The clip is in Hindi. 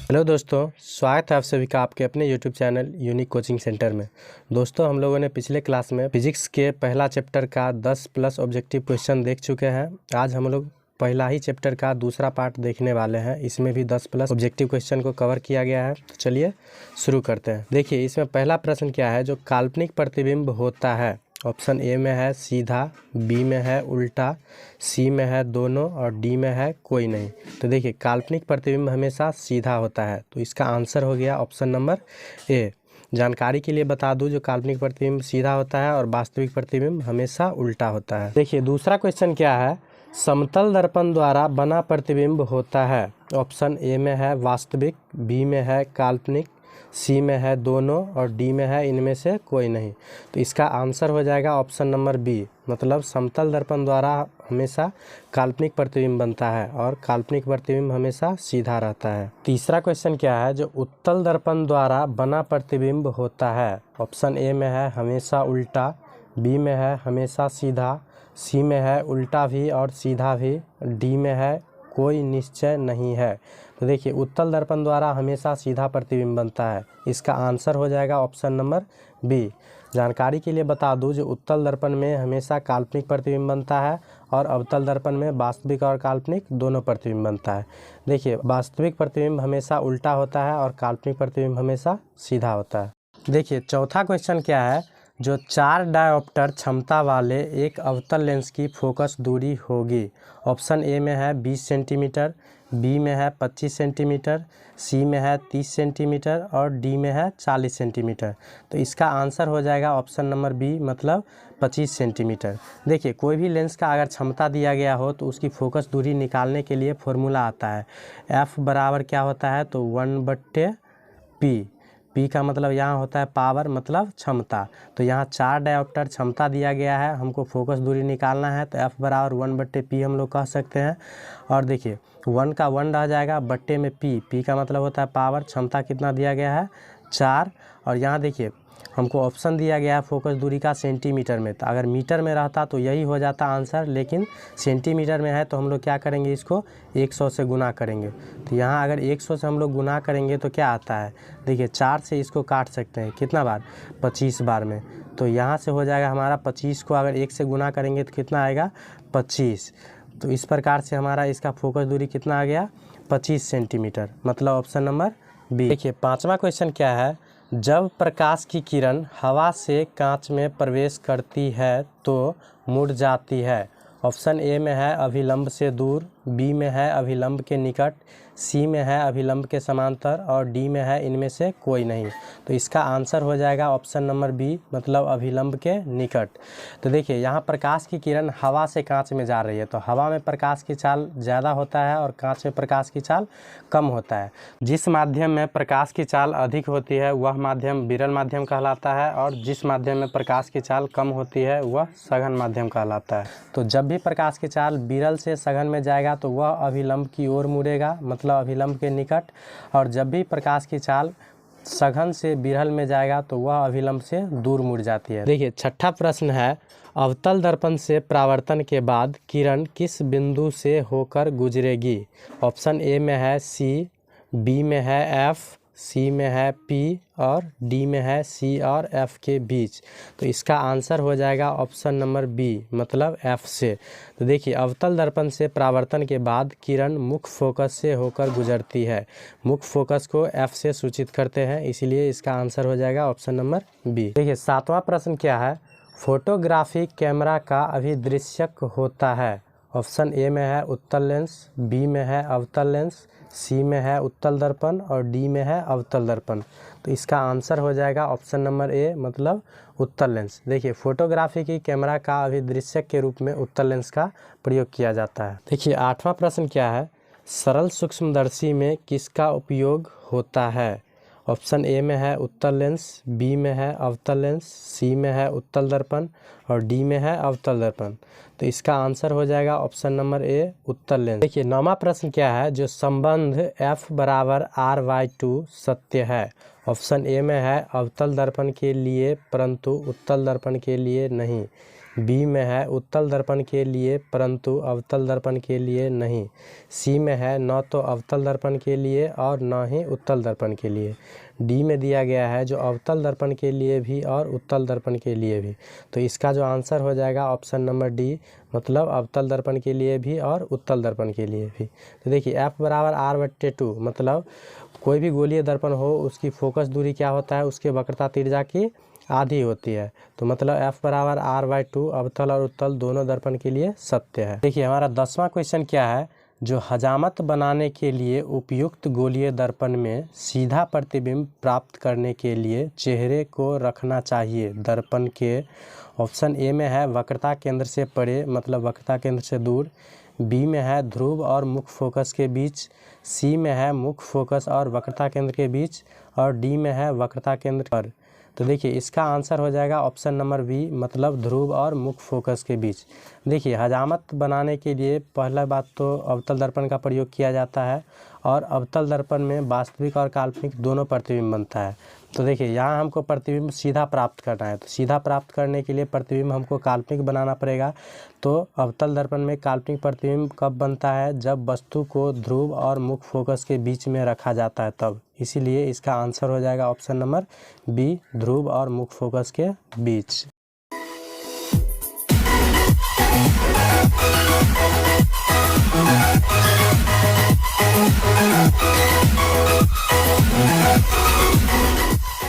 हेलो दोस्तों, स्वागत है आप सभी का आपके अपने YouTube channel unique coaching centre में। दोस्तों, हम लोगों ने पिछले क्लास में फिजिक्स के पहला चैप्टर का 10 प्लस ऑब्जेक्टिव क्वेश्चन देख चुके हैं। आज हम लोग पहला ही चैप्टर का दूसरा पार्ट देखने वाले हैं। इसमें भी 10 प्लस ऑब्जेक्टिव क्वेश्चन को कवर किया गया है। तो चलिए शुरू करते हैं। देखिए, इसमें पहला प्रश्न क्या है। जो काल्पनिक प्रतिबिंब होता है, ऑप्शन ए में है सीधा, बी में है उल्टा, सी में है दोनों और डी में है कोई नहीं। तो देखिए, काल्पनिक प्रतिबिंब हमेशा सीधा होता है, तो इसका आंसर हो गया ऑप्शन नंबर ए। जानकारी के लिए बता दूं, जो काल्पनिक प्रतिबिंब सीधा होता है और वास्तविक प्रतिबिंब हमेशा उल्टा होता है। देखिए, दूसरा क्वेश्चन क्या है। समतल दर्पण द्वारा बना प्रतिबिंब होता है। ऑप्शन ए में है वास्तविक, बी में है काल्पनिक, सी में है दोनों और डी में है इनमें से कोई नहीं। तो इसका आंसर हो जाएगा ऑप्शन नंबर बी, मतलब समतल दर्पण द्वारा हमेशा काल्पनिक प्रतिबिंब बनता है और काल्पनिक प्रतिबिंब हमेशा सीधा रहता है। तीसरा क्वेश्चन क्या है। जो उत्तल दर्पण द्वारा बना प्रतिबिंब होता है। ऑप्शन ए में है हमेशा उल्टा, बी में है हमेशा सीधा, सी में है उल्टा भी और सीधा भी, डी में है कोई निश्चय नहीं है। तो देखिए, उत्तल दर्पण द्वारा हमेशा सीधा प्रतिबिंब बनता है। इसका आंसर हो जाएगा ऑप्शन नंबर बी। जानकारी के लिए बता दूं, जो उत्तल दर्पण में हमेशा काल्पनिक प्रतिबिंब बनता है और अवतल दर्पण में वास्तविक और काल्पनिक दोनों प्रतिबिंब बनता है। देखिए, वास्तविक प्रतिबिंब हमेशा उल्टा होता है और काल्पनिक प्रतिबिंब हमेशा सीधा होता है। देखिए, चौथा क्वेश्चन क्या है। जो 4 डायोप्टर क्षमता वाले एक अवतल लेंस की फोकस दूरी होगी। ऑप्शन ए में है 20 सेंटीमीटर, बी में है 25 सेंटीमीटर, सी में है 30 सेंटीमीटर और डी में है 40 सेंटीमीटर। तो इसका आंसर हो जाएगा ऑप्शन नंबर बी, मतलब 25 सेंटीमीटर। देखिए, कोई भी लेंस का अगर क्षमता दिया गया हो तो उसकी फोकस दूरी निकालने के लिए फॉर्मूला आता है। एफ बराबर क्या होता है, तो 1/p। पी का मतलब यहाँ होता है पावर, मतलब क्षमता। तो यहाँ 4 डायोप्टर क्षमता दिया गया है, हमको फोकस दूरी निकालना है, तो एफ बराबर 1/p हम लोग कह सकते हैं। और देखिए, 1 का 1 रह जाएगा, बट्टे में पी का मतलब होता है पावर। क्षमता कितना दिया गया है, 4। और यहाँ देखिए, हमको ऑप्शन दिया गया है फोकस दूरी का सेंटीमीटर में। तो अगर मीटर में रहता तो यही हो जाता आंसर, लेकिन सेंटीमीटर में है तो हम लोग क्या करेंगे, इसको 100 से गुना करेंगे। तो यहाँ अगर 100 से हम लोग गुना करेंगे तो क्या आता है। देखिए, 4 से इसको काट सकते हैं, कितना बार, 25 बार में। तो यहाँ से हो जाएगा हमारा 25 को अगर 1 से गुना करेंगे तो कितना आएगा, 25। तो इस प्रकार से हमारा इसका फोकस दूरी कितना आ गया, 25 सेंटीमीटर, मतलब ऑप्शन नंबर बी। देखिए, पाँचवा क्वेश्चन क्या है। जब प्रकाश की किरण हवा से कांच में प्रवेश करती है तो मुड़ जाती है। ऑप्शन ए में है अभिलंब से दूर, बी में है अभिलंब के निकट, सी में है अभिलंब के समांतर और डी में है इनमें से कोई नहीं। तो इसका आंसर हो जाएगा ऑप्शन नंबर बी, मतलब अभिलंब के निकट। तो देखिए, यहाँ प्रकाश की किरण हवा से कांच में जा रही है, तो हवा में प्रकाश की चाल ज़्यादा होता है और कांच में प्रकाश की चाल कम होता है। जिस माध्यम में प्रकाश की चाल अधिक होती है वह माध्यम विरल माध्यम कहलाता है, और जिस माध्यम में प्रकाश की चाल कम होती है वह सघन माध्यम कहलाता है। तो जब भी प्रकाश की चाल विरल से सघन में जाएगा तो वह अभिलंब की ओर मुड़ेगा, मतलब अभिलंब के निकट। और जब भी प्रकाश की चाल सघन से विरल में जाएगा तो वह अभिलंब से दूर मुड़ जाती है। देखिए, छठा प्रश्न है। अवतल दर्पण से परावर्तन के बाद किरण किस बिंदु से होकर गुजरेगी। ऑप्शन ए में है सी, बी में है एफ, सी में है पी और डी में है सी और एफ के बीच। तो इसका आंसर हो जाएगा ऑप्शन नंबर बी, मतलब एफ से। तो देखिए, अवतल दर्पण से परावर्तन के बाद किरण मुख्य फोकस से होकर गुजरती है। मुख्य फोकस को एफ से सूचित करते हैं, इसीलिए इसका आंसर हो जाएगा ऑप्शन नंबर बी। देखिए, सातवां प्रश्न क्या है। फोटोग्राफी कैमरा का अभिदृश्यक होता है। ऑप्शन ए में है उत्तल लेंस, बी में है अवतल लेंस, सी में है उत्तल दर्पण और डी में है अवतल दर्पण। तो इसका आंसर हो जाएगा ऑप्शन नंबर ए, मतलब उत्तल लेंस। देखिए, फोटोग्राफी की कैमरा का अभिदृश्यक के रूप में उत्तल लेंस का प्रयोग किया जाता है। देखिए, आठवां प्रश्न क्या है। सरल सूक्ष्मदर्शी में किसका उपयोग होता है। ऑप्शन ए में है उत्तल लेंस, बी में है अवतल लेंस, सी में है उत्तल दर्पण और डी में है अवतल दर्पण। तो इसका आंसर हो जाएगा ऑप्शन नंबर ए, उत्तल लेंस। देखिए, नौवां प्रश्न क्या है। जो संबंध F बराबर R/2 सत्य है। ऑप्शन ए में है अवतल दर्पण के लिए परंतु उत्तल दर्पण के लिए नहीं, बी में है उत्तल दर्पण के लिए परंतु अवतल दर्पण के लिए नहीं। सी में है न तो अवतल दर्पण के लिए और न ही उत्तल दर्पण के लिए। डी में दिया गया है जो अवतल दर्पण के लिए भी और उत्तल दर्पण के लिए भी। तो इसका जो आंसर हो जाएगा ऑप्शन नंबर डी, मतलब अवतल दर्पण के लिए भी और उत्तल दर्पण के लिए भी। तो देखिए F बराबर R/2, मतलब कोई भी गोलीय दर्पण हो उसकी फोकस दूरी क्या होता है, उसके वक्रता तिर्य्या की आधी होती है। तो मतलब F बराबर R/2 अवतल और उत्तल दोनों दर्पण के लिए सत्य है। देखिए हमारा 10वां क्वेश्चन क्या है, जो हजामत बनाने के लिए उपयुक्त गोलीय दर्पण में सीधा प्रतिबिंब प्राप्त करने के लिए चेहरे को रखना चाहिए दर्पण के। ऑप्शन ए में है वक्रता केंद्र से परे, मतलब वक्रता केंद्र से दूर। बी में है ध्रुव और मुख्य फोकस के बीच। सी में है मुख्य फोकस और वक्रता केंद्र के बीच। और डी में है वक्रता केंद्र पर। तो देखिए इसका आंसर हो जाएगा ऑप्शन नंबर बी, मतलब ध्रुव और मुख्य फोकस के बीच। देखिए हजामत बनाने के लिए पहला बात तो अवतल दर्पण का प्रयोग किया जाता है और अवतल दर्पण में वास्तविक और काल्पनिक दोनों प्रतिबिंब बनता है। तो देखिए यहाँ हमको प्रतिबिंब सीधा प्राप्त करना है, तो सीधा प्राप्त करने के लिए प्रतिबिंब हमको काल्पनिक बनाना पड़ेगा। तो अवतल दर्पण में काल्पनिक प्रतिबिंब कब बनता है, जब वस्तु को ध्रुव और मुख्य फोकस के बीच में रखा जाता है तब। इसीलिए इसका आंसर हो जाएगा ऑप्शन नंबर बी, ध्रुव और मुख्य फोकस के बीच।